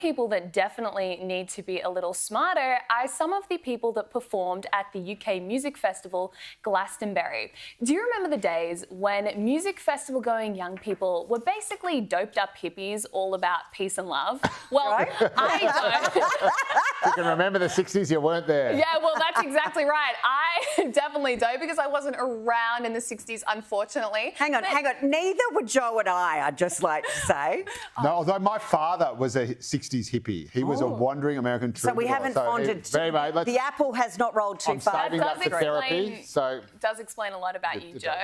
People that definitely need to be a little smarter are some of the people that performed at the UK Music Festival, Glastonbury. Do you remember the days when music festival going young people were basically doped up hippies all about peace and love? Well, I don't. You can remember the 60s, you weren't there. Yeah, well, that's exactly right. I definitely don't, because I wasn't around in the 60s, unfortunately. Hang on. Neither were Joe and I'd just like to say. No, although my father was a 60s hippie. He was a wandering American troubadour. So we haven't bonded. The apple has not rolled too far. I'm saving that for therapy. It does explain a lot about you, Joe.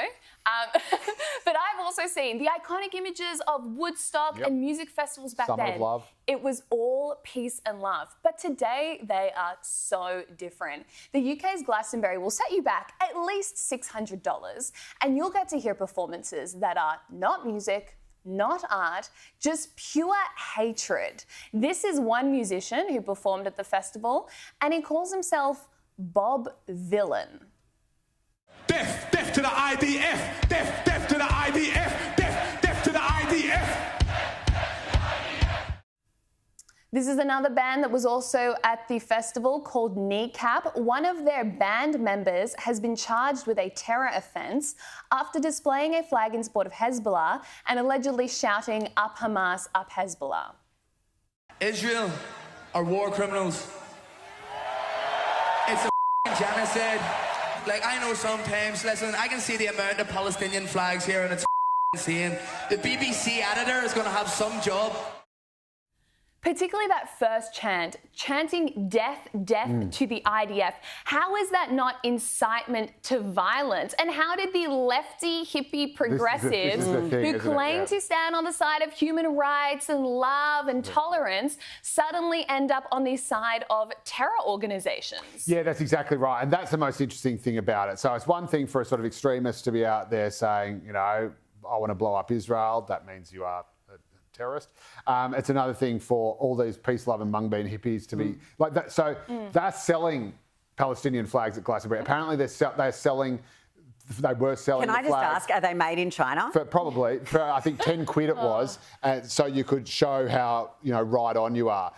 But I've also seen the iconic images of Woodstock and music festivals back then. Summer of Love. It was all peace and love. But today, they are so different. The UK's Glastonbury will set you back at least $600, and you'll get to hear performances that are not music, not art, just pure hatred. This is one musician who performed at the festival, and he calls himself Bob Villain. Death, death to the IDF, death, death to the IDF, death, death to the IDF. This is another band that was also at the festival called Kneecap. One of their band members has been charged with a terror offence after displaying a flag in support of Hezbollah and allegedly shouting, "Up Hamas, up Hezbollah." Israel are war criminals. It's a genocide. Like, I know sometimes, listen, I can see the amount of Palestinian flags here and it's insane. The BBC editor is going to have some job. Particularly that first chant, chanting death, death to the IDF. How is that not incitement to violence? And how did the lefty, hippie progressives who claim to stand on the side of human rights and love and tolerance suddenly end up on the side of terror organisations? Yeah, that's exactly right. And that's the most interesting thing about it. So it's one thing for a sort of extremist to be out there saying, you know, I want to blow up Israel. That means you are terrorist. It's another thing for all these peace, love and mung bean hippies to be like that. So they're selling Palestinian flags at Glastonbury. Apparently they were selling Can I just ask, are they made in China? Probably. For I think 10 quid it was. So you could show how, you know, right on you are.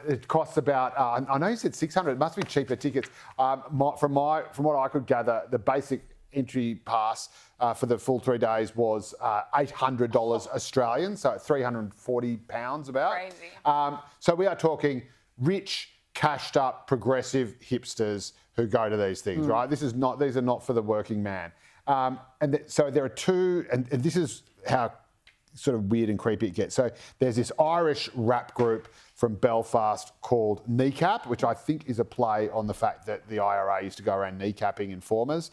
It costs about, I know you said 600, it must be cheaper tickets. From what I could gather, the basic entry pass for the full 3 days was $800 Australian, so £340 about. Crazy. So we are talking rich, cashed up, progressive hipsters who go to these things, right? These are not for the working man. So there are two, and this is how sort of weird and creepy it gets. So there's this Irish rap group from Belfast called Kneecap, which I think is a play on the fact that the IRA used to go around kneecapping informers.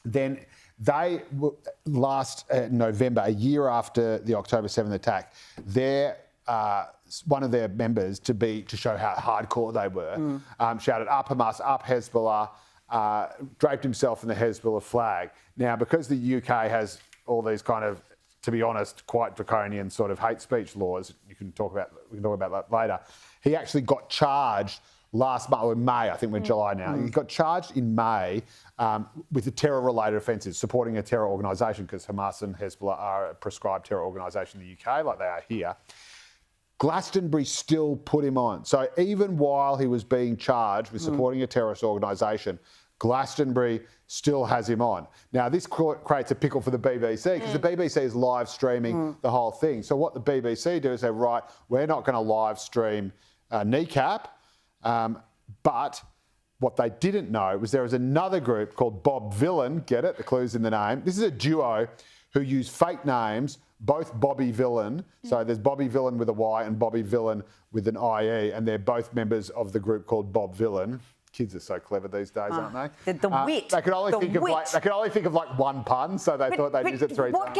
Then they, last November, a year after the October 7th attack, one of their members, to show how hardcore they were, shouted, "Up Hamas, up Hezbollah," draped himself in the Hezbollah flag. Now, because the UK has all these kind of, to be honest, quite draconian sort of hate speech laws, we can talk about that later. He actually got charged last month, or in May, I think we're July now. He got charged in May with the terror-related offences, supporting a terror organisation, because Hamas and Hezbollah are a prescribed terror organisation in the UK, like they are here. Glastonbury still put him on. So even while he was being charged with supporting a terrorist organisation, Glastonbury still has him on. Now, this creates a pickle for the BBC, because the BBC is live streaming the whole thing. So what the BBC do is say, right, we're not going to live stream Kneecap, but what they didn't know was there was another group called Bob Villain, get it, the clue's in the name. This is a duo who use fake names, both Bobby Villain. So there's Bobby Villain with a Y and Bobby Villain with an IE, and they're both members of the group called Bob Villain. Kids are so clever these days, aren't they? The wit. They could only think of like one pun, so they thought they'd use it 3 times.